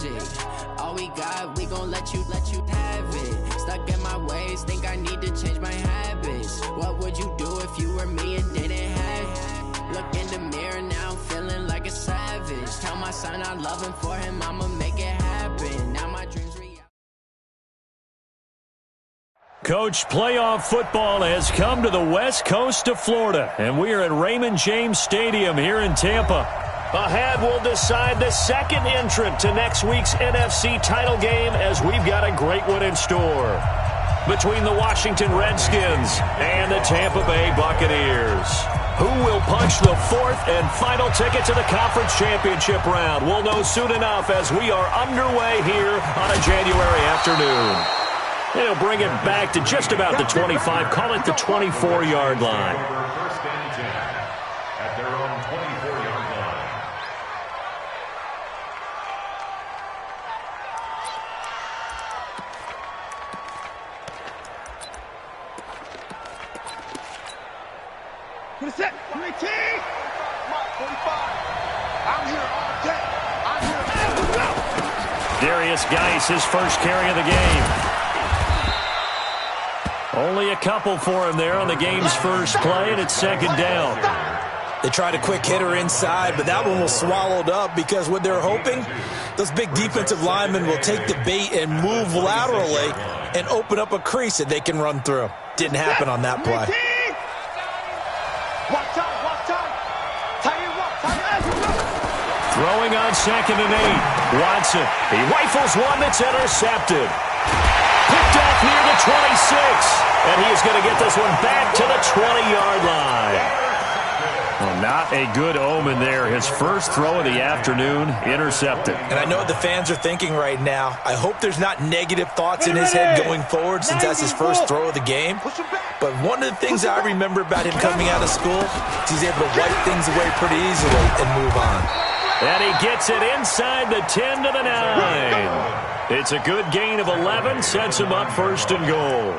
magic. All we got, we gon' let you have it. Stuck in my ways, think I need to change my habits. What would you do if you were me and didn't have it? Look in the mirror now, I'm feeling like a savage. Tell my son I love him, for him I'ma make it happen. Now my dreams Coach, playoff football has come to the west coast of Florida, and we are at Raymond James Stadium here in Tampa. Ahead, we'll decide the second entrant to next week's NFC title game, as we've got a great one in store between the Washington Redskins and the Tampa Bay Buccaneers. Who will punch the fourth and final ticket to the conference championship round? We'll know soon enough as we are underway here on a January afternoon. They'll bring it back to just about the 25, call it the 24-yard line. First and 10 at their own 24-yard line. What is that? 18! 45. I'm here all day. I'm here. Darius Geis, his first carry of the game. Only a couple for him there on the game's first play, and it's second down. They tried a quick hitter inside, but that one was swallowed up because what they're hoping, those big defensive linemen will take the bait and move laterally and open up a crease that they can run through. Didn't happen on that play. Throwing on 2nd and 8. Watson, he rifles one that's intercepted. Picked off near the 26, and he is going to get this one back to the 20-yard line. Well, not a good omen there. His first throw of the afternoon, intercepted. And I know what the fans are thinking right now. I hope there's not negative thoughts in his head going forward since that's his first throw of the game. But one of the things I remember about him coming out of school is he's able to wipe things away pretty easily and move on. And he gets it inside the 10 to the 9. It's a good gain of 11, sets him up first and goal.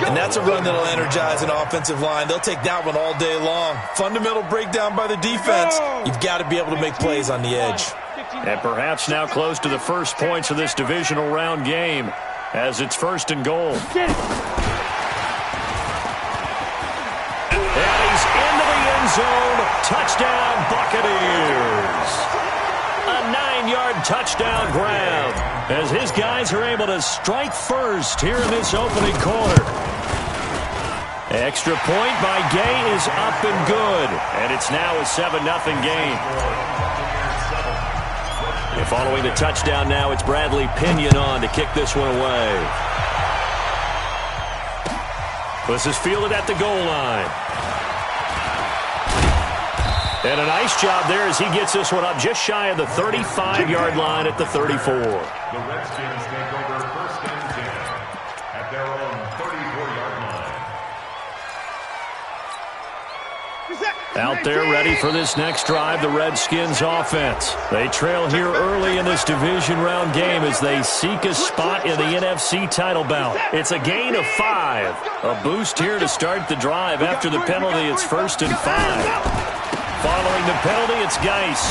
And that's a run that'll energize an offensive line. They'll take that one all day long. Fundamental breakdown by the defense. You've got to be able to make plays on the edge. And perhaps now close to the first points of this divisional round game as it's first and goal. And he's into the end zone. Touchdown, Buccaneers. A 9-yard touchdown grab as his guys are able to strike first here in this opening quarter. Extra point by Gay is up and good, and it's now a 7-0 game. And following the touchdown now, it's Bradley Pinion on to kick this one away. This is fielded at the goal line. And a nice job there as he gets this one up just shy of the 35-yard line at the 34. The Redskins take over first and 10 at their own 34-yard line. Out there ready for this next drive, the Redskins offense. They trail here early in this division round game as they seek a spot in the NFC title bout. It's a gain of 5. A boost here to start the drive. After the penalty, it's 1st and 5. Following the penalty, it's Geis.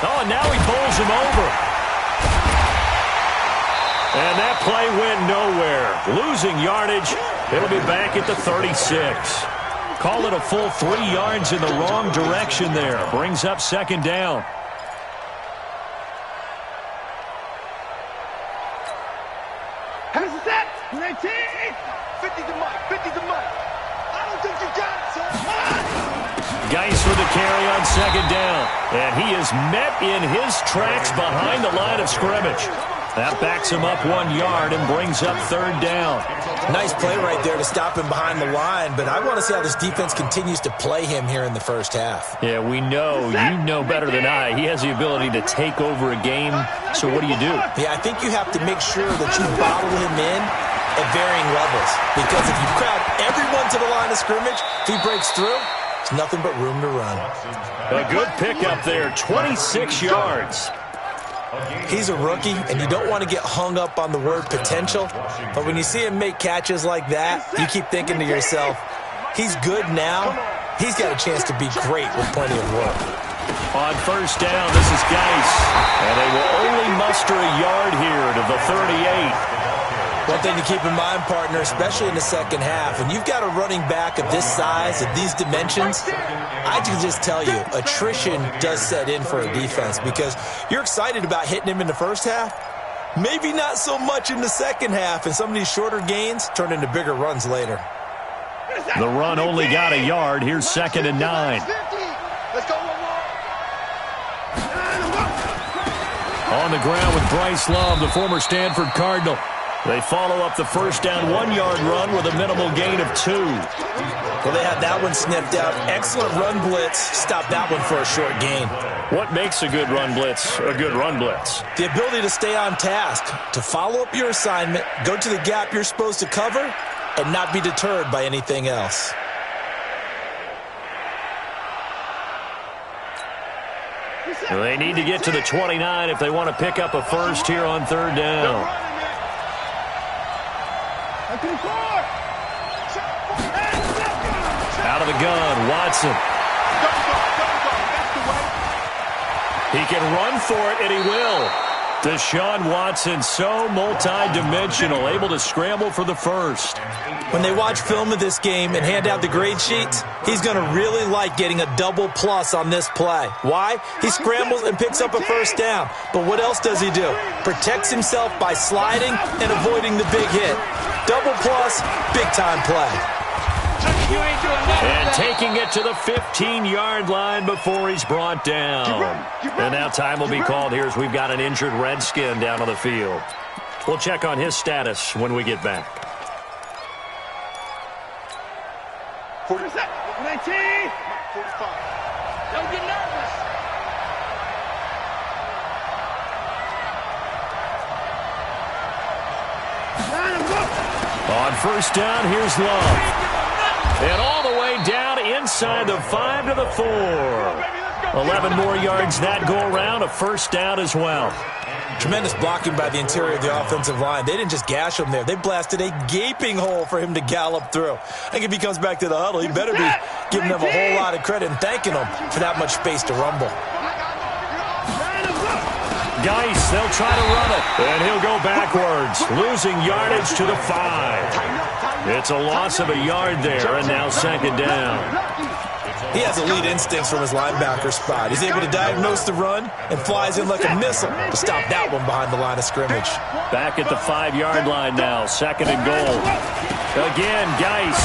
Oh, and now he bowls him over. And that play went nowhere. Losing yardage. It'll be back at the 36. Call it a full 3 yards in the wrong direction there. Brings up second down. How's that? 19! 50 to Mike. 50 to Mike. I don't think you got it, son. Geis for the carry on second down. And he is met in his tracks behind the line of scrimmage. That backs him up 1 yard and brings up third down. Nice play right there to stop him behind the line, but I want to see how this defense continues to play him here in the first half. Yeah, we know. You know better than I. He has the ability to take over a game. So what do you do? Yeah, I think you have to make sure that you bottle him in at varying levels. Because if you crowd everyone to the line of scrimmage, if he breaks through, it's nothing but room to run. A good pickup there, 26 yards. He's a rookie, and you don't want to get hung up on the word potential. But when you see him make catches like that, you keep thinking to yourself, he's good now. He's got a chance to be great with plenty of work. On first down, this is Geis. And they will only must extra yard here to the 38. One thing to keep in mind, partner, especially in the second half, when you've got a running back of this size, of these dimensions, I can just tell you, attrition does set in for a defense because you're excited about hitting him in the first half. Maybe not so much in the second half, and some of these shorter gains turn into bigger runs later. The run only got a yard. Here's 2nd and 9. Let's go one more. On the ground with Bryce Love, the former Stanford Cardinal. They follow up the first down 1-yard run with a minimal gain of 2. Well, they had that one sniffed out. Excellent run blitz. Stop that one for a short gain. What makes a good run blitz a good run blitz? The ability to stay on task, to follow up your assignment, go to the gap you're supposed to cover, and not be deterred by anything else. They need to get to the 29 if they want to pick up a first here on 3rd down. Out of the gun, Watson. He can run for it, and he will. Deshaun Watson, so multi-dimensional, able to scramble for the first. When they watch film of this game and hand out the grade sheets, he's going to really like getting a double plus on this play. Why? He scrambles and picks up a first down. But what else does he do? Protects himself by sliding and avoiding the big hit. Double plus, big-time play. And taking it to the 15-yard line before he's brought down. And now time will be called here as we've got an injured Redskin down on the field. We'll check on his status when we get back. 40. 19. 45. Don't get nervous. On first down, here's Love. And all the way down inside the 5 to the 4. 11 more yards that go around, a first down as well. Tremendous blocking by the interior of the offensive line. They didn't just gash him there. They blasted a gaping hole for him to gallop through. I think if he comes back to the huddle, he better be giving them a whole lot of credit and thanking them for that much space to rumble. Geis, they'll try to run it, and he'll go backwards, losing yardage to the 5. It's a loss of a yard there, and now 2nd down. He has elite instincts from his linebacker spot. He's able to diagnose the run and flies in like a missile to stop that one behind the line of scrimmage. Back at the 5-yard line now, 2nd and goal. Again, Geis.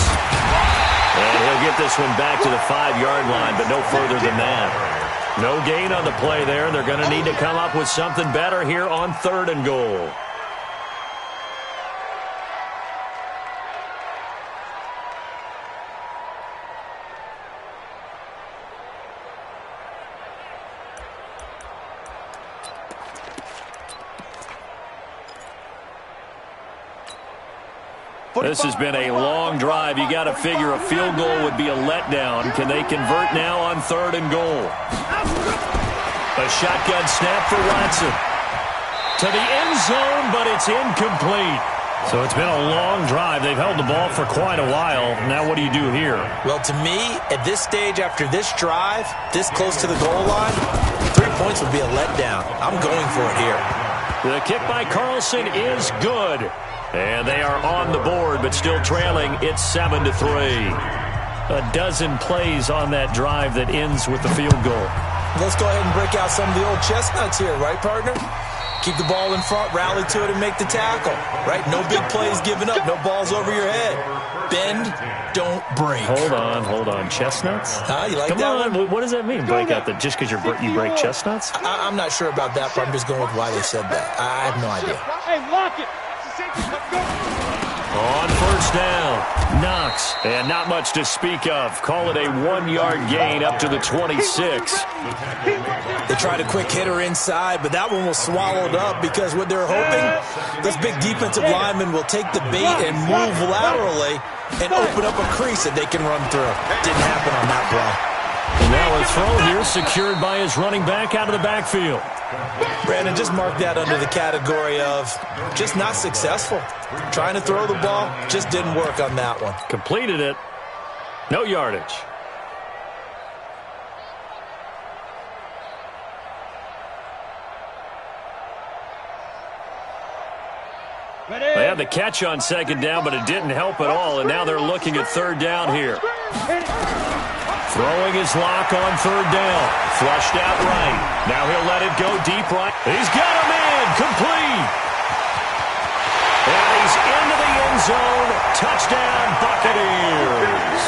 And he'll get this one back to the 5-yard line, but no further than that. No gain on the play there. They're going to need to come up with something better here on 3rd and goal. This has been a long drive. You got to figure a field goal would be a letdown. Can they convert now on 3rd and goal? A shotgun snap for Watson. To the end zone, but it's incomplete. So it's been a long drive. They've held the ball for quite a while. Now what do you do here? Well, to me, at this stage, after this drive, this close to the goal line, 3 points would be a letdown. I'm going for it here. The kick by Carlson is good. And they are on the board, but still trailing. It's 7-3. A dozen plays on that drive that ends with the field goal. Let's go ahead and break out some of the old chestnuts here, right, partner? Keep the ball in front, rally to it, and make the tackle, right? No big plays given up, no balls over your head. Bend, don't break. Hold on. Chestnuts? You like Come that on, one? what does that mean? Break out just because you break chestnuts? I'm not sure about that, but I'm just going with why they said that. I have no idea. Hey, lock it. On first down, Knox, and not much to speak of. Call it a 1-yard gain up to the 26. They tried a quick hitter inside, but that one was swallowed up because what they're hoping, this big defensive lineman will take the bait and move laterally and open up a crease that they can run through. Didn't happen on that play. And now a throw here secured by his running back out of the backfield. Brandon, just mark that under the category of just not successful. Trying to throw the ball, just didn't work on that one. Completed it. No yardage. They had the catch on second down, but it didn't help at all, and now they're looking at third down here. Throwing his lock on third down. Flushed out right. Now he'll let it go deep right. He's got a man. Complete. And he's into the end zone. Touchdown, Buccaneers.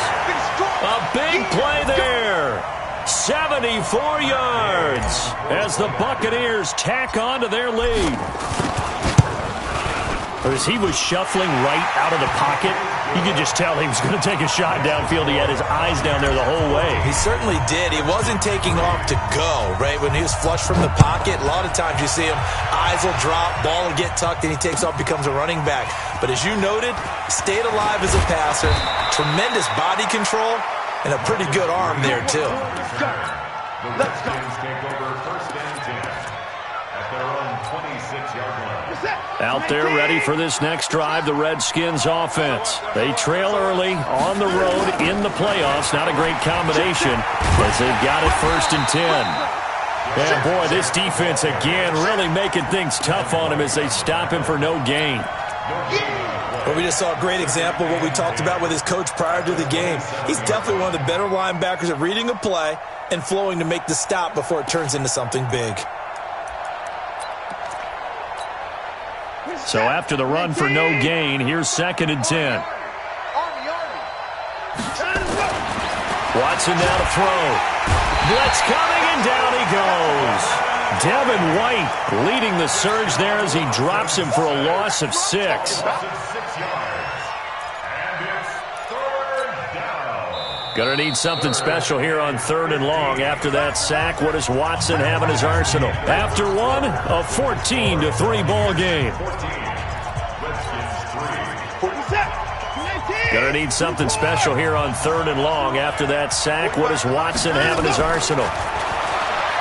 A big play there. 74 yards as the Buccaneers tack on to their lead. As he was shuffling right out of the pocket, you could just tell he was going to take a shot downfield. He had his eyes down there the whole way. He certainly did. He wasn't taking off to go, right? When he was flushed from the pocket, a lot of times you see him, eyes will drop, ball will get tucked, and he takes off, becomes a running back. But as you noted, stayed alive as a passer, tremendous body control, and a pretty good arm there, too. The Redskins take over first and 10 at their own 26-yard line. Out there ready for this next drive, the Redskins offense. They trail early on the road in the playoffs. Not a great combination as they've got it first and 10. And boy, this defense again really making things tough on him as they stop him for no gain. Well, we just saw a great example of what we talked about with his coach prior to the game. He's definitely one of the better linebackers at reading a play and flowing to make the stop before it turns into something big. So after the run for no gain, here's second and 10. Watson now to throw. Blitz coming, and down he goes. Devin White leading the surge there as he drops him for a loss of 6. Gonna need something special here on third and long. After that sack, what does Watson have in his arsenal? After one, a 14-3 ball game. Gonna need something special here on third and long. After that sack, what does Watson have in his arsenal?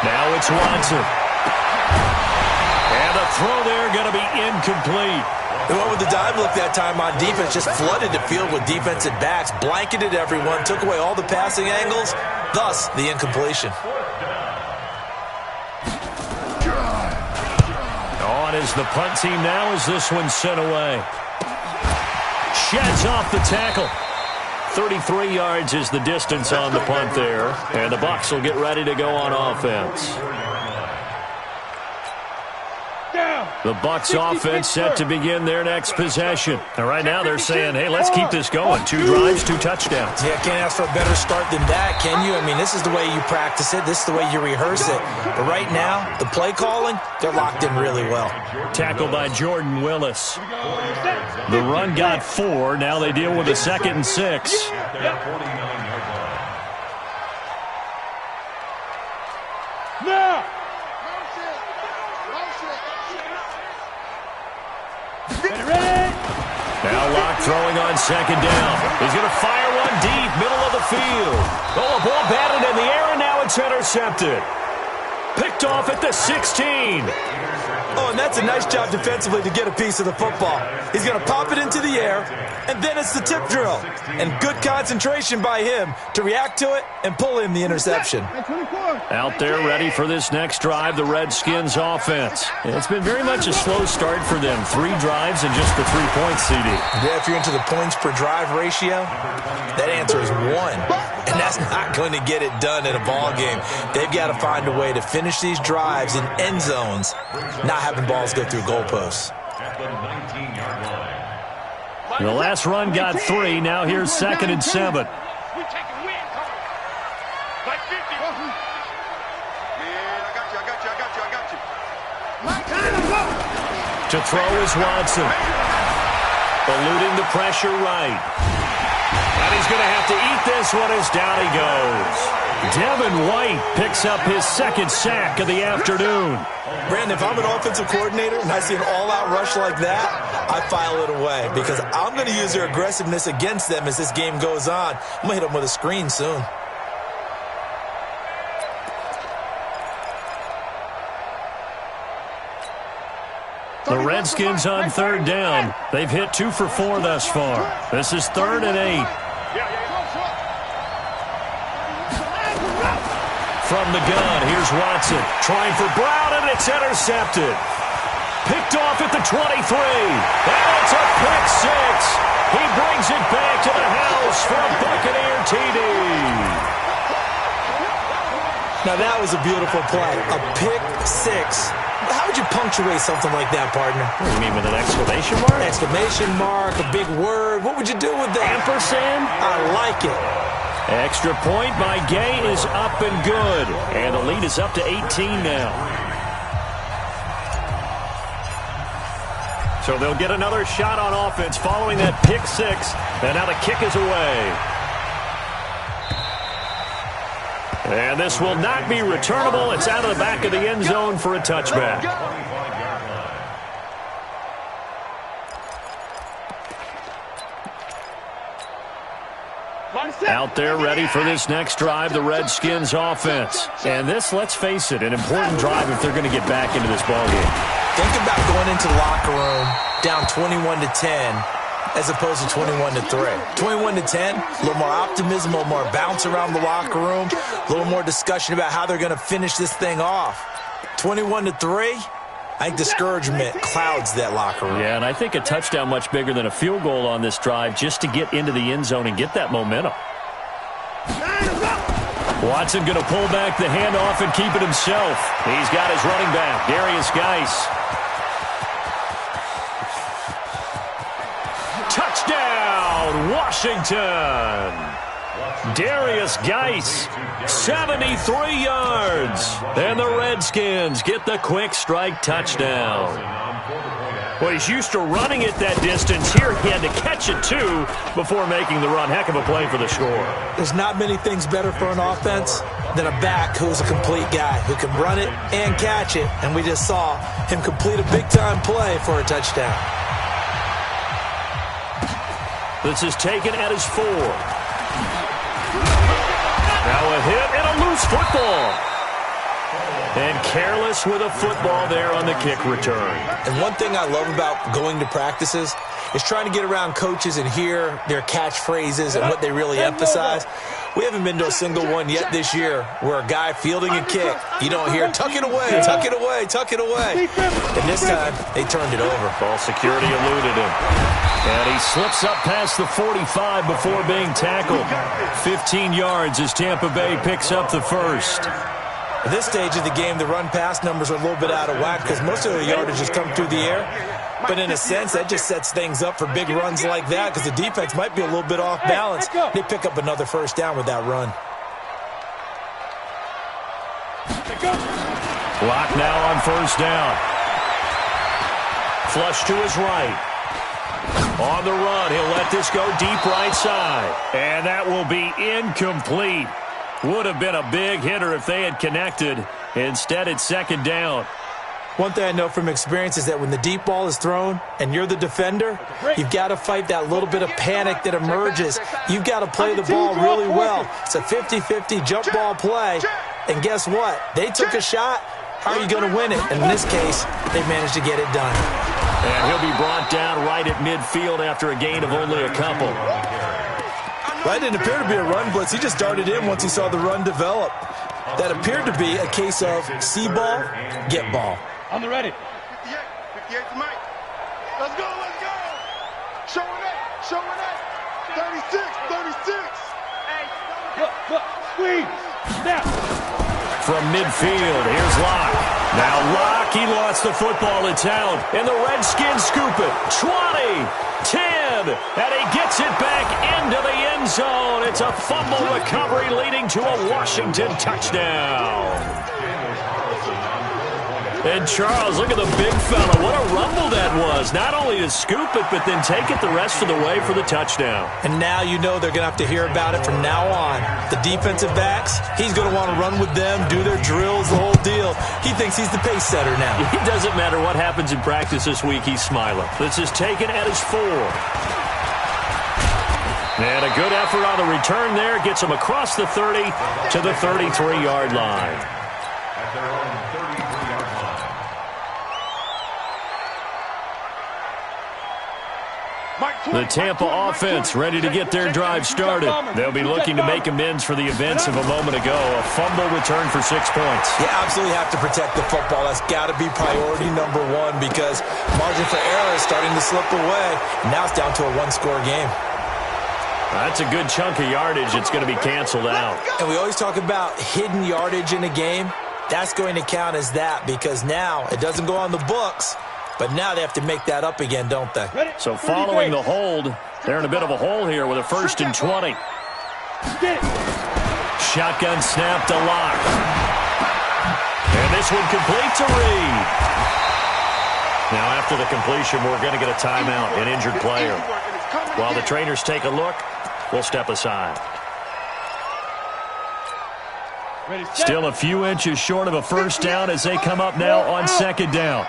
Now it's Watson. And the throw there gonna be incomplete. They went with the dive look that time on defense, just flooded the field with defensive backs, blanketed everyone, took away all the passing angles, thus the incompletion. On is the punt team now as this one's sent away. Sheds off the tackle. 33 yards is the distance on the punt there, and the Bucs will get ready to go on offense. The Bucs offense set to begin their next possession. And right now they're saying, hey, let's keep this going. 2 drives, 2 touchdowns. Yeah, can't ask for a better start than that, can you? I mean, this is the way you practice it. This is the way you rehearse it. But right now, the play calling, they're locked in really well. Tackle by Jordan Willis. The run got 4. Now they deal with a 2nd and 6. Now! Now Locke throwing on 2nd down. He's going to fire one deep, middle of the field. Oh, a ball batted in the air, and now it's intercepted. Picked off at the 16. Oh, and that's a nice job defensively to get a piece of the football. He's going to pop it into the air, and then it's the tip drill. And good concentration by him to react to it and pull in the interception. Out there ready for this next drive, the Redskins offense. It's been very much a slow start for them. 3 drives and just the 3 points, CD. Yeah, if you're into the points per drive ratio, that answer is 1. And that's not going to get it done in a ball game. They've got to find a way to finish these drives in end zones, not having balls go through goalposts. The last run got 3. Now here's 2nd and 7. To throw is Watson. Eluding the pressure right. And he's going to have to eat this one as down he goes. Devin White picks up his 2nd sack of the afternoon. Brandon, if I'm an offensive coordinator and I see an all-out rush like that, I file it away because I'm going to use their aggressiveness against them as this game goes on. I'm going to hit them with a screen soon. The Redskins on 3rd down. They've hit 2 for 4 thus far. This is 3rd and 8. From the gun, here's Watson. Trying for Brown, and it's intercepted. Picked off at the 23. And hits. He brings it back to the house for a Buccaneer TD. Now, that was a beautiful play. A pick six. How would you punctuate something like that, partner? What do you mean, with an exclamation mark? Exclamation mark, a big word. What would you do with that? Ampersand? I like it. Extra point by Gay is up and good. And the lead is up to 18 now. So they'll get another shot on offense following that pick six. And now the kick is away. And this will not be returnable. It's out of the back of the end zone for a touchback. Out there ready for this next drive, the Redskins offense. And this, let's face it, an important drive if they're going to get back into this ballgame. Think about going into the locker room down 21-10 as opposed to 21-3. 21-10, a little more optimism, a little more bounce around the locker room, a little more discussion about how they're going to finish this thing off. 21-3, I think discouragement clouds that locker room. Yeah, and I think a touchdown much bigger than a field goal on this drive just to get into the end zone and get that momentum. Watson going to pull back the handoff and keep it himself. He's got his running back, Darius Geis. Touchdown, Washington. Darius Geis, 73 yards. And the Redskins get the quick strike touchdown. Well, he's used to running it that distance. Here he had to catch it, too, before making the run. Heck of a play for the score. There's not many things better for an offense than a back who's a complete guy, who can run it and catch it. And we just saw him complete a big-time play for a touchdown. This is taken at his 4. Now a hit and a loose football. And careless with a football there on the kick return. And one thing I love about going to practices is trying to get around coaches and hear their catchphrases and what they really emphasize. We haven't been to a single one yet this year where a guy fielding a kick, you don't hear, tuck it away, tuck it away, tuck it away. And this time, they turned it over. Ball security eluded him. And he slips up past the 45 before being tackled. 15 yards as Tampa Bay picks up the first. At this stage of the game, the run-pass numbers are a little bit out of whack because most of the yardage has come through the air. But in a sense, that just sets things up for big runs like that because the defense might be a little bit off balance. They pick up another first down with that run. Clock now on first down. Flush to his right. On the run, he'll let this go deep right side. And that will be incomplete. Would have been a big hitter if they had connected. Instead, it's second down. One thing I know from experience is that when the deep ball is thrown and you're the defender, you've got to fight that little bit of panic that emerges. You've got to play the ball really well. It's a 50-50 jump ball play. And guess what? They took a shot. How are you going to win it? And in this case, they managed to get it done. And he'll be brought down right at midfield after a gain of only a couple. Well, that didn't appear to be a run blitz. He just darted in once he saw the run develop. That appeared to be a case of see ball, get ball. On the ready. 58 to Mike. Let's go, let's go. Showing up. 36. Look, squeeze. Snap. From midfield, here's Locke. Now Locke, he lost the football. It's out. And the Redskins scoop it. 20, 10, and he gets it back into the end zone. It's a fumble recovery leading to a Washington touchdown. And Charles, look at the big fella. What a rumble that was. Not only to scoop it, but then take it the rest of the way for the touchdown. And now you know they're going to have to hear about it from now on. The defensive backs, he's going to want to run with them, do their drills, the whole deal. He thinks he's the pace setter now. It doesn't matter what happens in practice this week, he's smiling. This is taken at his 4. And a good effort on the return there. Gets him across the 30 to the 33-yard line. At their own 33-yard line. The Tampa offense ready to get their drive started. They'll be looking to make amends for the events of a moment ago. A fumble return for 6 points. You absolutely have to protect the football. That's got to be priority number one because margin for error is starting to slip away. Now it's down to a one-score game. That's a good chunk of yardage. It's going to be canceled out. And we always talk about hidden yardage in a game. That's going to count as that because now it doesn't go on the books. But now they have to make that up again, don't they? So following the hold, they're in a bit of a hole here with a 1st and 20. Shotgun snap to Locke. And this one complete to Reed. Now after the completion, we're going to get a timeout, an injured player. While the trainers take a look, we'll step aside. Still a few inches short of a first down as they come up now on 2nd down.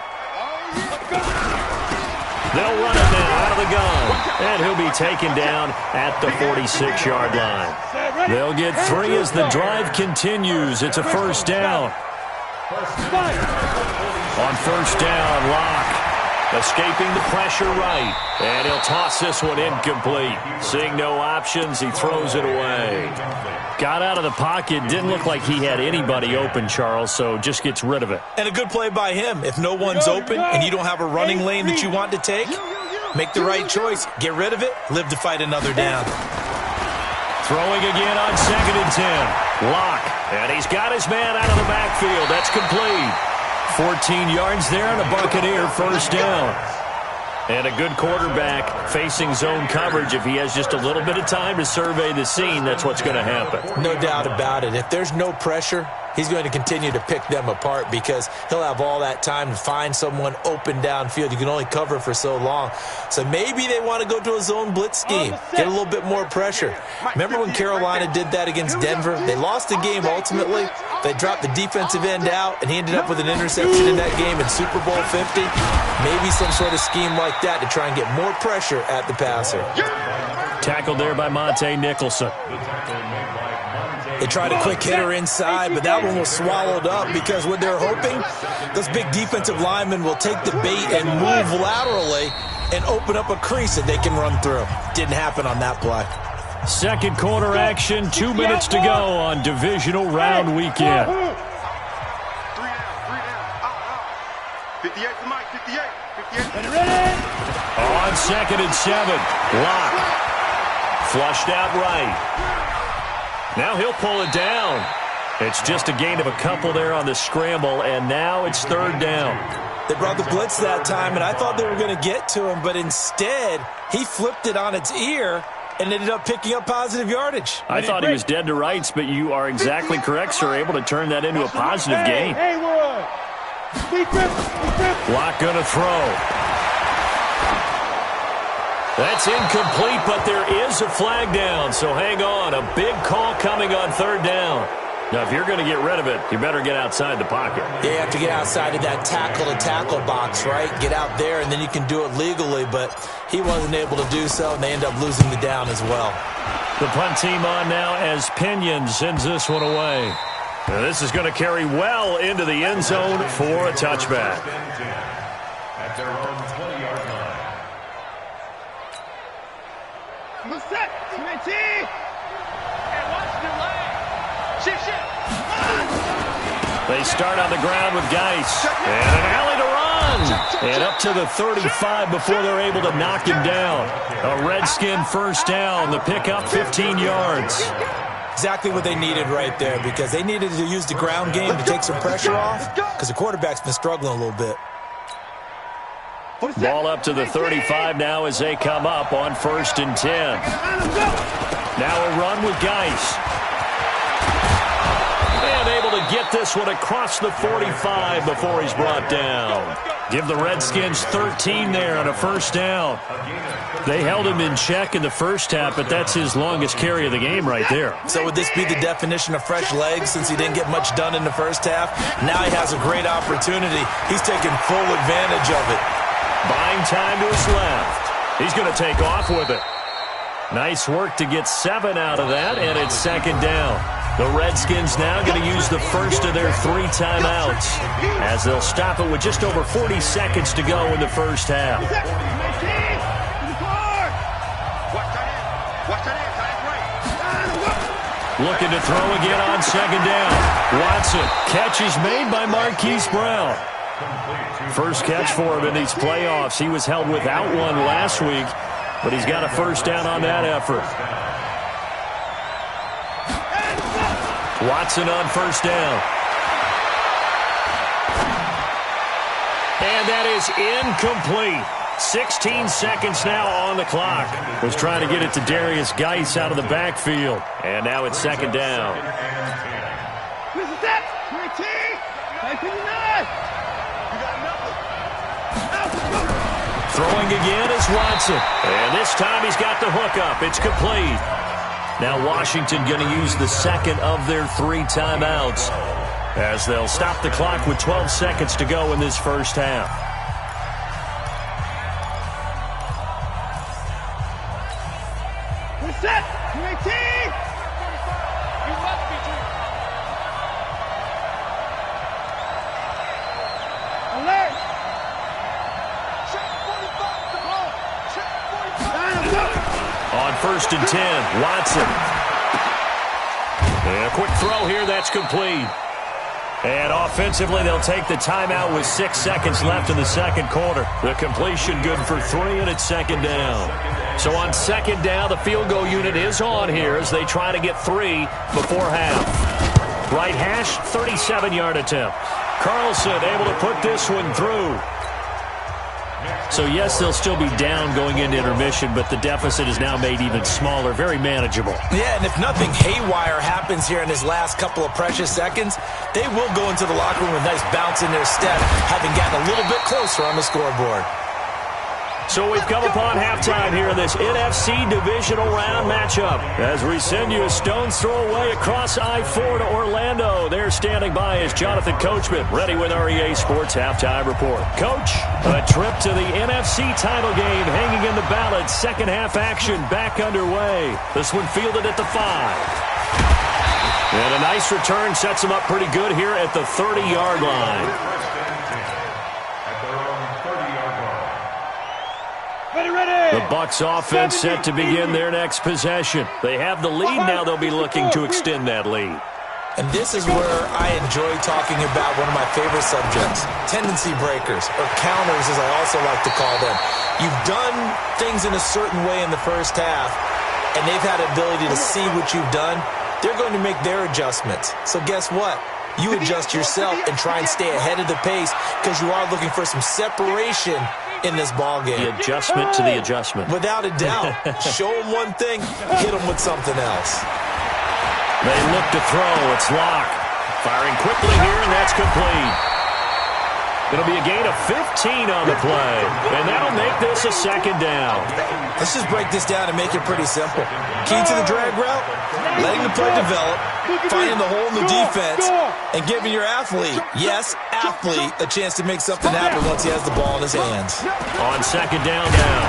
They'll run it now out of the gun. And he'll be taken down at the 46-yard line. They'll get 3 as the drive continues. It's a first down. On first down, Locke escaping the pressure right. And he'll toss this one incomplete. Seeing no options, he throws it away. Got out of the pocket. Didn't look like he had anybody open, Charles, so just gets rid of it. And a good play by him. If no one's open and you don't have a running lane that you want to take, make the right choice. Get rid of it. Live to fight another down. Throwing again on 2nd and 10. Locke. And he's got his man out of the backfield. That's complete. 14 yards there and a Buccaneer first down. And a good quarterback facing zone coverage. If he has just a little bit of time to survey the scene, that's what's going to happen. No doubt about it. If there's no pressure, he's going to continue to pick them apart because he'll have all that time to find someone open downfield. You can only cover for so long. So maybe they want to go to a zone blitz scheme, get a little bit more pressure. Remember when Carolina did that against Denver? They lost the game ultimately. They dropped the defensive end out, and he ended up with an interception in that game in Super Bowl 50. Maybe some sort of scheme like that to try and get more pressure at the passer. Tackled there by Monte Nicholson. They tried a quick hitter inside, but that one was swallowed up because what they're hoping, those big defensive linemen will take the bait and move laterally and open up a crease that they can run through. Didn't happen on that play. Second quarter action, 2 minutes to go on divisional round weekend. 3 down. 58 to Mike, 58. 58. Ready? On 2nd and 7, Locke. Flushed out right. Now he'll pull it down. It's just a gain of a couple there on the scramble, and now it's 3rd down. They brought the blitz that time, and I thought they were going to get to him, but instead he flipped it on its ear and ended up picking up positive yardage. I thought he was dead to rights, but you are exactly correct, sir. Able to turn that into a positive gain. Locke going to throw. That's incomplete, but there is a flag down, so hang on. A big call coming on 3rd down. Now, if you're going to get rid of it, you better get outside the pocket. Yeah, you have to get outside of that tackle-to-tackle box, right? Get out there, and then you can do it legally, but he wasn't able to do so, and they end up losing the down as well. The punt team on now as Pinion sends this one away. Now, this is going to carry well into the end zone for a touchback. At their own 20-yard line. Set. And watch the leg. Shift. They start on the ground with Geis. And an alley to run. And up to the 35 before they're able to knock him down. A Redskin first down. The pickup 15 yards. Exactly what they needed right there because they needed to use the ground game to take some pressure off because the quarterback's been struggling a little bit. Ball up to the 35 now as they come up on 1st and 10. Now a run with Geis. And able to get this one across the 45 before he's brought down. Give the Redskins 13 there on a first down. They held him in check in the first half, but that's his longest carry of the game right there. So would this be the definition of fresh legs since he didn't get much done in the first half? Now he has a great opportunity. He's taking full advantage of it. Buying time to his left. He's going to take off with it. Nice work to get 7 out of that, and it's 2nd down. The Redskins now going to use the first of their 3 timeouts as they'll stop it with just over 40 seconds to go in the first half. Looking to throw again on second down. Watson. Catch is made by Marquise Brown. First catch for him in these playoffs. He was held without one last week, but he's got a first down on that effort. Watson on first down. And that is incomplete. 16 seconds now on the clock. Was trying to get it to Darius Geis out of the backfield. And now it's second down. Throwing again is Watson. And this time he's got the hook up. It's complete. Now Washington going to use the second of their 3 timeouts, as they'll stop the clock with 12 seconds to go in this first half. We're set. UAT. You must be true. Alert. Check 45 to ball. Check 45. On first and 10, Watson. And a quick throw here, that's complete. And offensively, they'll take the timeout with 6 seconds left in the second quarter. The completion good for 3, and it's second down. So on second down, the field goal unit is on here as they try to get 3 before half. Right hash, 37-yard attempt. Carlson able to put this one through. So, yes, they'll still be down going into intermission, but the deficit is now made even smaller, very manageable. Yeah, and if nothing haywire happens here in his last couple of precious seconds, they will go into the locker room with a nice bounce in their step, having gotten a little bit closer on the scoreboard. So we've come upon halftime here in this NFC divisional round matchup as we send you a stone's throw away across I-4 to Orlando. There standing by is Jonathan Coachman, ready with our EA Sports Halftime Report. Coach, a trip to the NFC title game hanging in the balance. Second half action back underway. This one fielded at the 5. And a nice return sets them up pretty good here at the 30-yard line. The Bucs offense set to begin their next possession. They have the lead now. They'll be looking to extend that lead. And this is where I enjoy talking about one of my favorite subjects, tendency breakers, or counters as I also like to call them. You've done things in a certain way in the first half, and they've had the ability to see what you've done. They're going to make their adjustments. So guess what? You adjust yourself and try and stay ahead of the pace because you are looking for some separation in this ball game. The adjustment to the adjustment. Without a doubt. Show them one thing, hit them with something else. They look to throw. It's Locke. Firing quickly here, and that's complete. It'll be a gain of 15 on the play, and that'll make this a second down. Let's just break this down and make it pretty simple. Key to the drag route, letting the play develop, finding the hole in the defense, and giving your athlete, yes, athlete, a chance to make something happen once he has the ball in his hands. On second down now,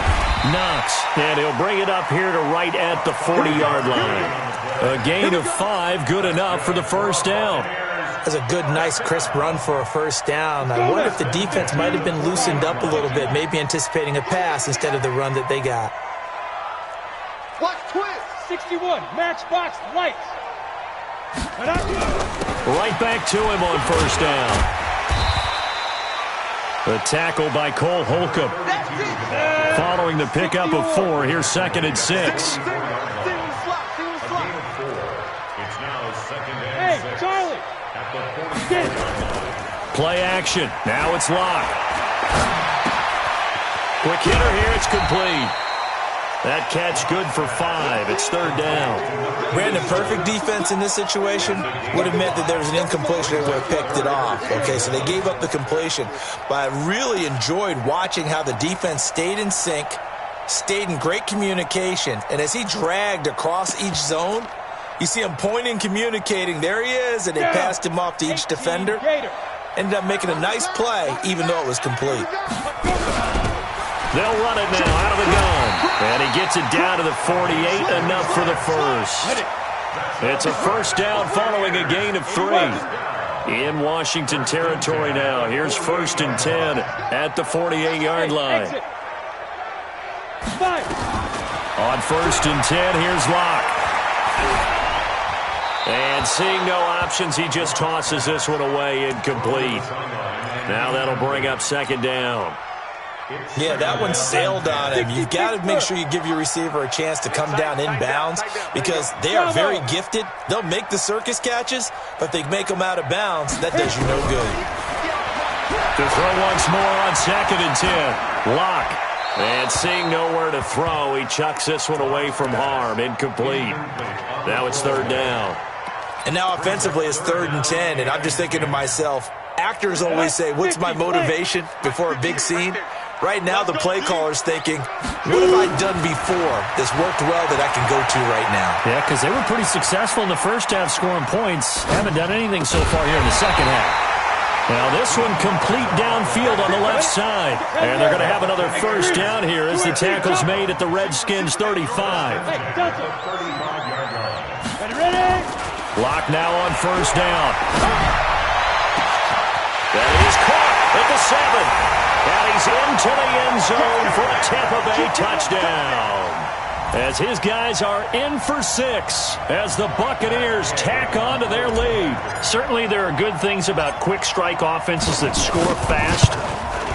Knox, and he'll bring it up here to right at the 40-yard line. A gain of 5, good enough for the first down. That's a good, nice, crisp run for a first down. I wonder if the defense might have been loosened up a little bit, maybe anticipating a pass instead of the run that they got. Watch twist. 61, matchbox, lights. Right back to him on first down. The tackle by Cole Holcomb. Following the pickup of 4, here's second and 6. Hey, Charlie. Play action. Now it's Locke. Quick hitter here. It's complete. That catch good for 5. It's third down. Brandon, perfect defense in this situation would have meant that there was an incompletion and would have picked it off. Okay, so they gave up the completion. But I really enjoyed watching how the defense stayed in sync, stayed in great communication, and as he dragged across each zone, you see him pointing, communicating. There he is, and they passed him off to each defender. Ended up making a nice play, even though it was complete. They'll run it now out of the gun. And he gets it down to the 48, enough for the first. It's a first down following a gain of 3. In Washington territory now. Here's first and 10 at the 48-yard line. On first and 10, here's Locke. And seeing no options, he just tosses this one away, incomplete. Now that'll bring up second down. Yeah, that one sailed on him. You've got to make sure you give your receiver a chance to come down inbounds because they are very gifted. They'll make the circus catches, but if they make them out of bounds, that does you no good. To throw once more on 2nd and 10. Lock. And seeing nowhere to throw, he chucks this one away from harm. Incomplete. Now it's 3rd down. And now offensively it's 3rd and 10, and I'm just thinking to myself, actors always say, what's my motivation before a big scene? Right now the play caller's thinking, what have I done before that's worked well that I can go to right now? Yeah, because they were pretty successful in the first half scoring points. Haven't done anything so far here in the second half. Now this one complete downfield on the left side. And they're going to have another first down here as the tackle's made at the Redskins 35. Lock now on 1st down. That is caught at the 7. And he's into the end zone for a Tampa Bay touchdown. As his guys are in for 6 as the Buccaneers tack on to their lead. Certainly there are good things about quick strike offenses that score fast,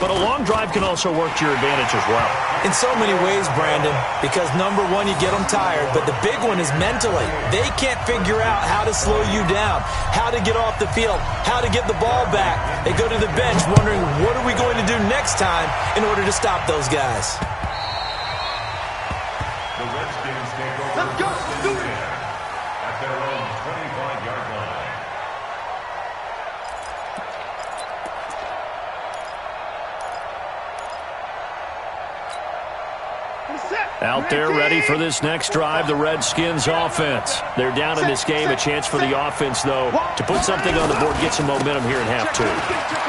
but a long drive can also work to your advantage as well. In so many ways, Brandon, because number one, you get them tired, but the big one is mentally. They can't figure out how to slow you down, how to get off the field, how to get the ball back. They go to the bench wondering, what are we going to do next time in order to stop those guys? The Redskins take over. Let's go. Do it. At their own 25-yard line. Out there ready for this next drive, the Redskins offense. They're down in this game. A chance for the offense, though, to put something on the board, get some momentum here in half 2.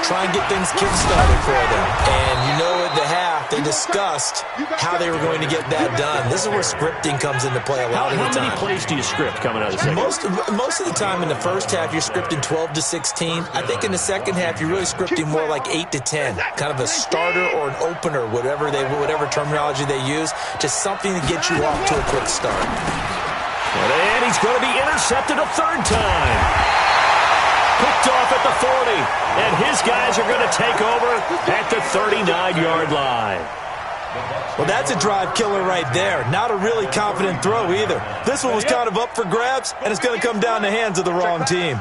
Try and get things kick-started for them. And you know at the half, they discussed how they were going to get that done. This is where scripting comes into play a lot of the time. How many plays do you script coming out of the second? Most of the time in the first half, you're scripting 12 to 16. I think in the second half, you're really scripting more like 8 to 10. Kind of a starter or an opener, whatever terminology they use, just something to get you off to a quick start. And he's going to be intercepted a 3rd time. Picked off at the 40. And his guys are going to take over at the 39-yard line. Well, that's a drive killer right there. Not a really confident throw either. This one was kind of up for grabs, and it's going to come down the hands of the wrong team.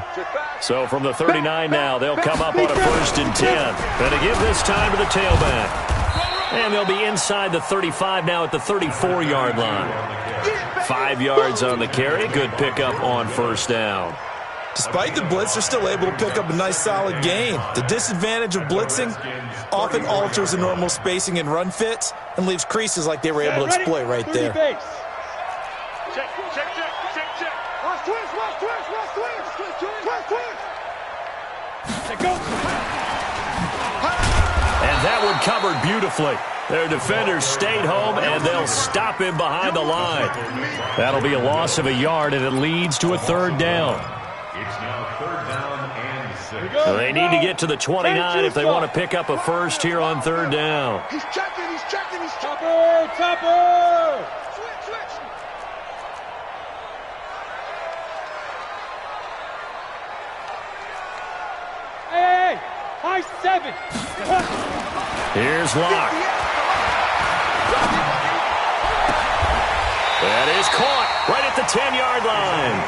So from the 39 now, they'll come up on a 1st and 10. And to give this time to the tailback. And they'll be inside the 35 now at the 34-yard line. 5 yards on the carry. Good pickup on 1st down. Despite the blitz, they're still able to pick up a nice solid gain. The disadvantage of blitzing often alters the normal spacing and run fits and leaves creases like they were able to exploit right there. Check. Watch twist. And that one covered beautifully. Their defenders stayed home, and they'll stop him behind the line. That'll be a loss of a yard, and it leads to a 3rd down. It's now 3rd down and 6. So they need to get to the 29 if they want to pick up a first here on 3rd down. He's checking. Topper! Switch. Hey! High 7! Here's Locke. That is caught right at the 10-yard line.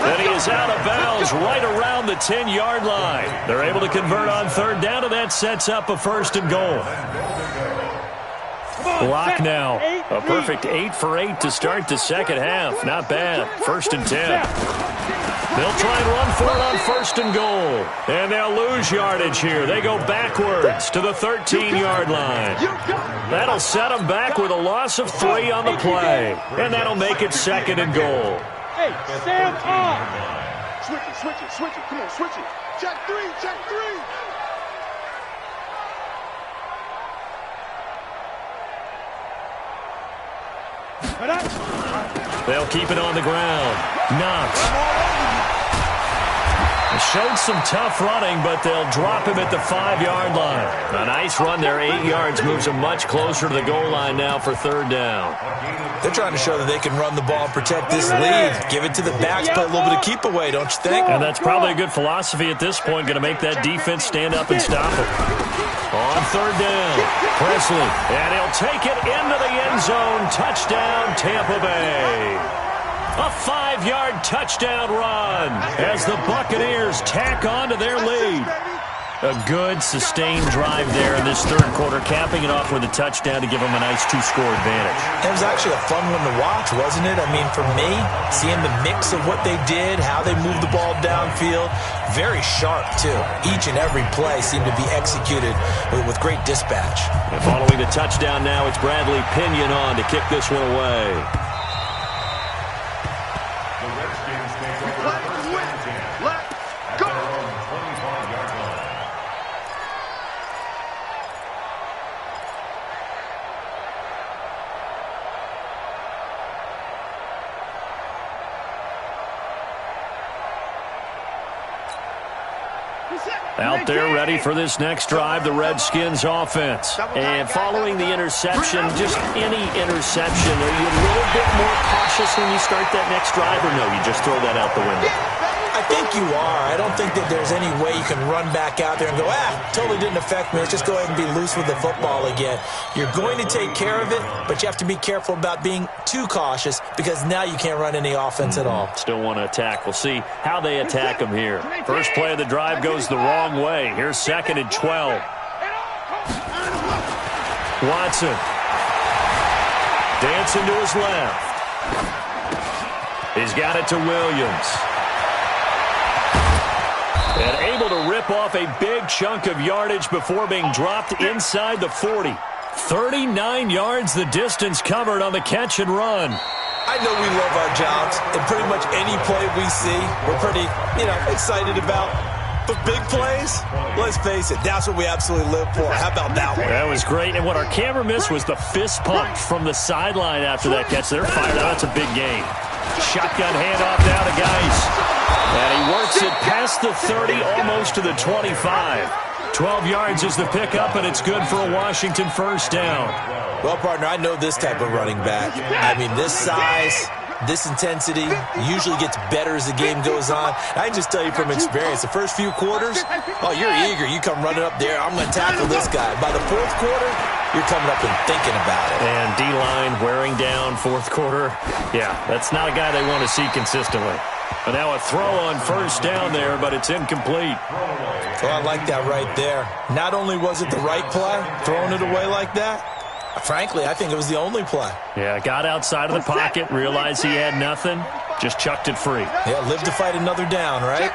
Then he is out of bounds right around the 10-yard line. They're able to convert on 3rd down, and that sets up a 1st and goal. Locke now. A perfect 8 for 8 to start the second half. Not bad. 1st and 10. They'll try and run for it on 1st and goal. And they'll lose yardage here. They go backwards to the 13-yard line. That'll set them back with a loss of 3 on the play. And that'll make it 2nd and goal. Hey, Sam on! Switch it. Come on, switch it. Check 3. They'll keep it on the ground. Knox. showed some tough running, but they'll drop him at the 5-yard line. A nice run there, 8 yards, moves him much closer to the goal line now for 3rd down. They're trying to show that they can run the ball and protect this lead. Give it to the backs, play a little bit of keep away, don't you think? And that's probably a good philosophy at this point, going to make that defense stand up and stop him. On 3rd down, Presley, and he'll take it into the end zone. Touchdown, Tampa Bay. A 5-yard touchdown run as the Buccaneers tack on to their lead. A good, sustained drive there in this 3rd quarter, capping it off with a touchdown to give them a nice 2-score advantage. It was actually a fun one to watch, wasn't it? I mean, for me, seeing the mix of what they did, how they moved the ball downfield, very sharp, too. Each and every play seemed to be executed with great dispatch. And following the touchdown now, it's Bradley Pinion on to kick this one away. Out there ready for this next drive, the Redskins offense. And following the interception, just any interception, are you a little bit more cautious when you start that next drive, or no, you just throw that out the window? I think you are. I don't think that there's any way you can run back out there and go, totally didn't affect me. Let's just go ahead and be loose with the football again. You're going to take care of it, but you have to be careful about being too cautious because now you can't run any offense at all. Still want to attack. We'll see how they attack them here. First play of the drive goes the wrong way. Here's 2nd and 12. Watson. Dancing to his left. He's got it to Williams. And able to rip off a big chunk of yardage before being dropped inside the 40. 39 yards the distance covered on the catch and run. I know we love our jobs, and pretty much any play we see, we're pretty, excited about. But big plays, let's face it, that's what we absolutely live for. How about that one? That was great. And what our camera missed was the fist pump from the sideline after that catch. They're fired out. That's a big game. Shotgun handoff now to Geis. And he works it past the 30, almost to the 25. 12 yards is the pickup, and it's good for a Washington first down. Well, partner, I know this type of running back. I mean, this size, this intensity usually gets better as the game goes on. I can just tell you from experience, the first few quarters, you're eager. You come running up there, I'm going to tackle this guy. By the 4th quarter, you're coming up and thinking about it. And D-line wearing down 4th quarter. Yeah, that's not a guy they want to see consistently. And now a throw on first down there, but it's incomplete. Well, I like that right there. Not only was it the right play, throwing it away like that, frankly, I think it was the only play. Yeah, got outside of the pocket, realized he had nothing, just chucked it free. Yeah, live to fight another down, right?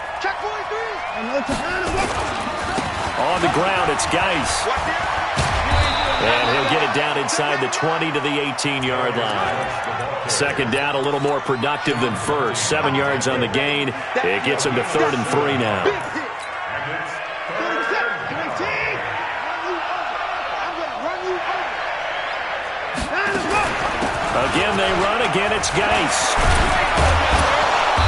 On the ground, it's Geis. And he'll get it down inside the 20 to the 18-yard line. 2nd down, a little more productive than first. 7 yards on the gain. It gets him to 3rd and 3 now. Again, they run. Again, it's Geis.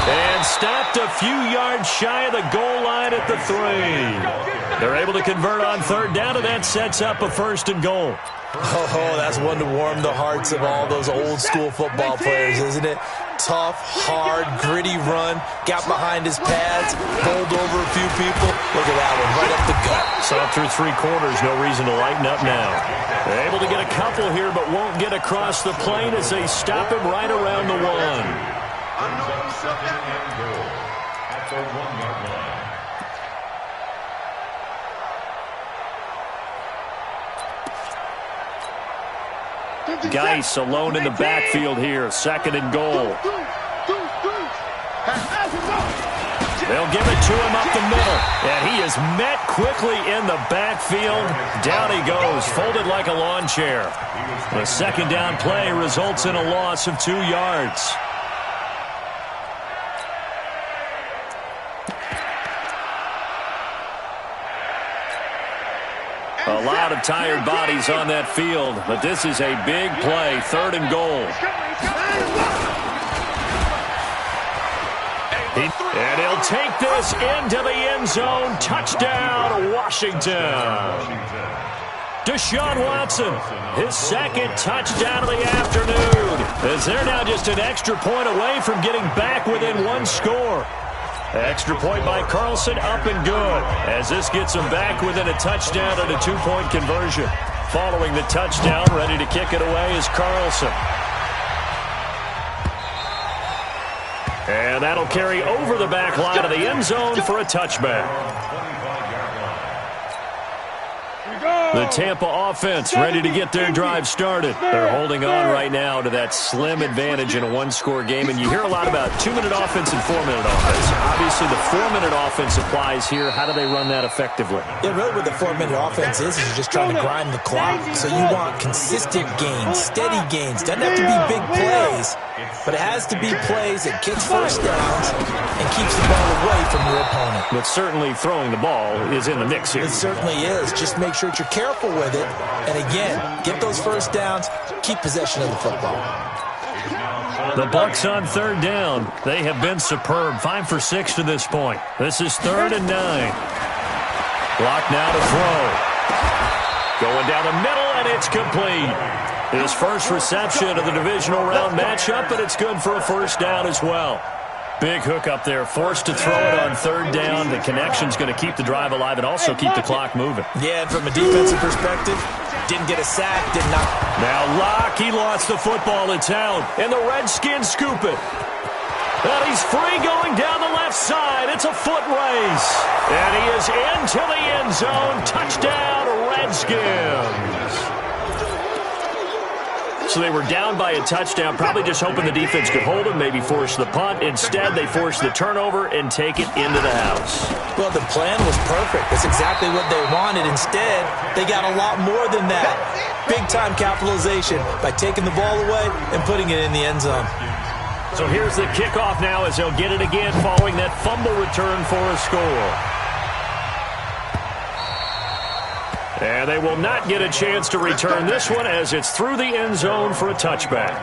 And stopped a few yards shy of the goal line at the 3. They're able to convert on 3rd down, and that sets up a 1st and goal. Oh, that's one to warm the hearts of all those old-school football players, isn't it? Tough, hard, gritty run, got behind his pads, bowled over a few people. Look at that one, right up the gut. Saw through 3 quarters, no reason to lighten up now. They're able to get a couple here, but won't get across the plane as they stop him right around the 1. At the 1-yard line. Geis alone in the backfield here. 2nd and goal. They'll give it to him up the middle. And he is met quickly in the backfield. Down he goes, folded like a lawn chair. The 2nd down play results in a loss of 2 yards. A lot of tired bodies on that field, but this is a big play, 3rd and goal. And he'll take this into the end zone. Touchdown, Washington. Deshaun Watson, his second touchdown of the afternoon, as they're now just an extra point away from getting back within one score. Extra point by Carlson, up and good, as this gets them back within a touchdown and a two-point conversion. Following the touchdown, ready to kick it away is Carlson. And that'll carry over the back line of the end zone for a touchback. The Tampa offense ready to get their drive started. They're holding on right now to that slim advantage in a one-score game. And you hear a lot about 2-minute offense and 4-minute offense. Obviously, the 4-minute offense applies here. How do they run that effectively? Yeah, really what the 4-minute offense is you're just trying to grind the clock. So you want consistent gains, steady gains. Doesn't have to be big plays, but it has to be plays that gets first downs and keeps the ball away from your opponent. But certainly throwing the ball is in the mix here. It certainly is. Just make sure that you're careful with it. And again, get those first downs, keep possession of the football. The Bucs on third down. They have been superb. 5 for 6 to this point. This is 3rd and 9. Clock now to throw. Going down the middle, and it's complete. His first reception of the divisional round matchup, but it's good for a first down as well. Big hook up there, forced to throw it on third down. The connection's going to keep the drive alive and also keep the clock moving. Yeah, and from a defensive perspective, didn't get a sack, did not. Now Locke, he lost the football. It's out, and the Redskins scoop it. And he's free going down the left side. It's a foot race. And he is into the end zone. Touchdown, Redskins. So they were down by a touchdown, probably just hoping the defense could hold them, maybe force the punt. Instead, they force the turnover and take it into the house. Well, the plan was perfect. That's exactly what they wanted. Instead, they got a lot more than that. Big-time capitalization by taking the ball away and putting it in the end zone. So here's the kickoff now as they'll get it again following that fumble return for a score. And they will not get a chance to return this one as it's through the end zone for a touchback.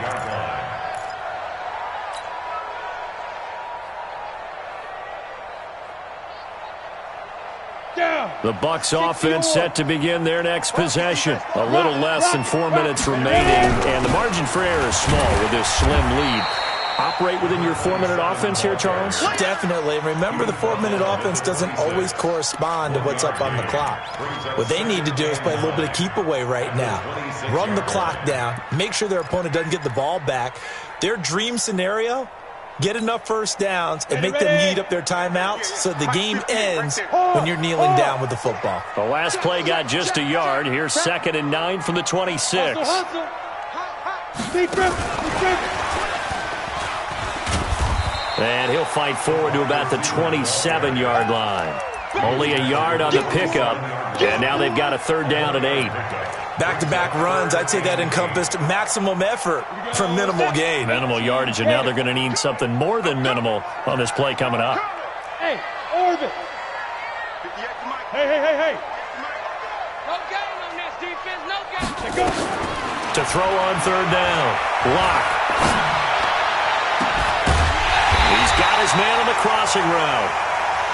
The Bucs offense set to begin their next possession. A little less than 4 minutes remaining, and the margin for error is small with this slim lead. Operate within your 4-minute offense here, Charles? Definitely. Remember, the 4-minute offense doesn't always correspond to what's up on the clock. What they need to do is play a little bit of keep away right now. Run the clock down. Make sure their opponent doesn't get the ball back. Their dream scenario, get enough first downs and make them eat up their timeouts so the game ends when you're kneeling down with the football. The last play got just a yard. Here's 2nd and 9 from the 26. And he'll fight forward to about the 27-yard line. Only a yard on the pickup, and now they've got a 3rd down and 8. Back-to-back runs, I'd say that encompassed maximum effort for minimal gain. Minimal yardage, and now they're going to need something more than minimal on this play coming up. Hey, Orvin. Hey. No game on this defense, no game. To throw on 3rd down, Locke. He's got his man on the crossing route.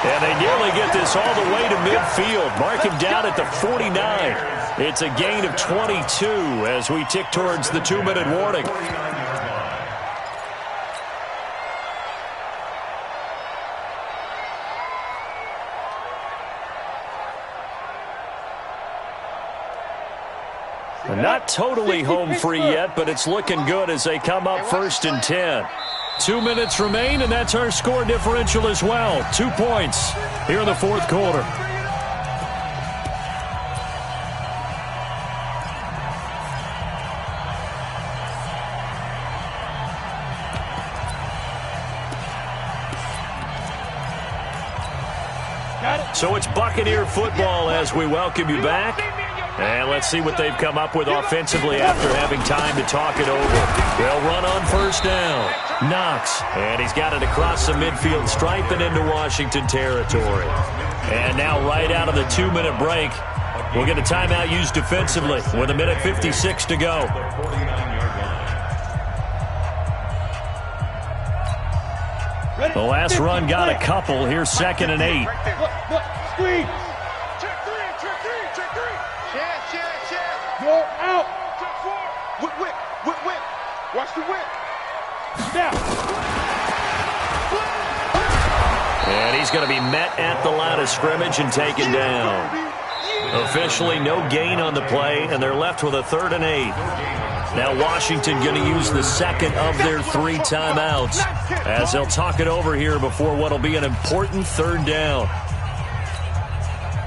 And they nearly get this all the way to midfield. Mark him down at the 49. It's a gain of 22 as we tick towards the 2-minute warning. Not totally home free yet, but it's looking good as they come up 1st and 10. 2 minutes remain, and that's our score differential as well. 2 points here in the 4th quarter. So it's Buccaneer football as we welcome you back. And let's see what they've come up with offensively after having time to talk it over. They'll run on 1st down. Knox, and he's got it across the midfield stripe and into Washington territory. And now right out of the 2-minute break, we'll get a timeout used defensively with 1:56 to go. 49-yard line. The last run got a couple. Here's 2nd and 8. Look, squeeze. Check three. Chance. Go out. Check 4. Whip. Watch the whip. Now. And he's going to be met at the line of scrimmage and taken down. Officially no gain on the play, and they're left with a 3rd and 8. Now Washington going to use the second of their 3 timeouts as they'll talk it over here before what will be an important 3rd down.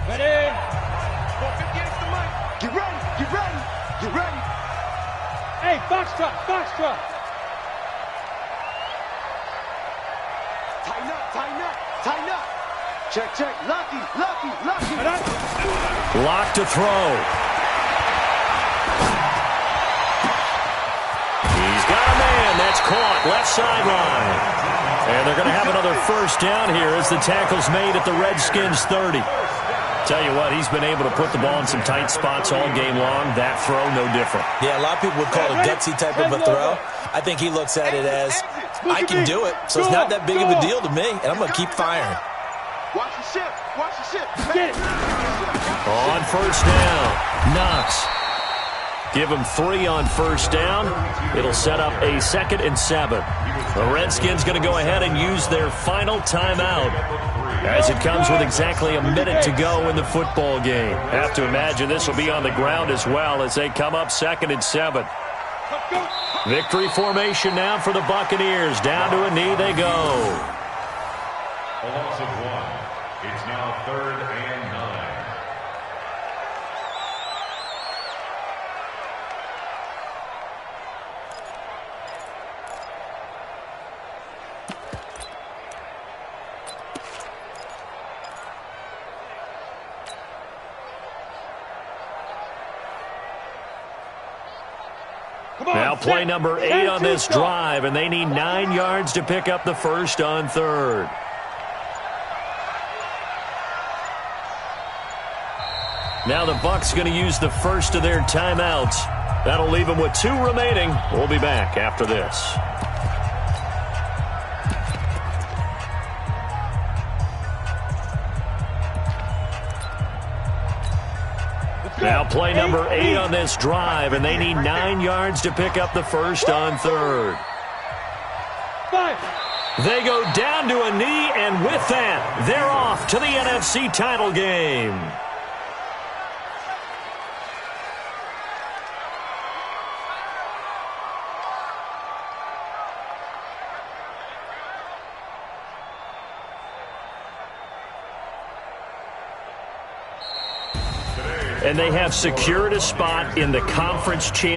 Ready. Get ready. Hey, Foxtrot. Tighten up. Check. Lucky. Lock to throw. He's got a man. That's caught. Left sideline. And they're going to have another 1st down here as the tackle's made at the Redskins 30. Tell you what, he's been able to put the ball in some tight spots all game long. That throw, no different. Yeah, a lot of people would call it a gutsy type of a throw. I think he looks at it as, I can do it, so it's not that big of a deal to me, and I'm going to keep firing. Watch the ship. Get it. On 1st down, Knox. Give him 3 on 1st down. It'll set up a 2nd and 7. The Redskins going to go ahead and use their final timeout as it comes with exactly a minute to go in the football game. Have to imagine this will be on the ground as well as they come up 2nd and 7. Victory formation now for the Buccaneers. Down to a knee they go. A loss of 1. It's now 3rd and 9. Now play number 8 on this drive, and they need 9 yards to pick up the 1st on 3rd. Now the Bucs going to use the 1st of their timeouts. That'll leave them with 2 remaining. We'll be back after this. Now play number 8 on this drive, and they need 9 yards to pick up the 1st on 3rd. They go down to a knee, and with that, they're off to the NFC title game. And they have secured a spot in the conference championship.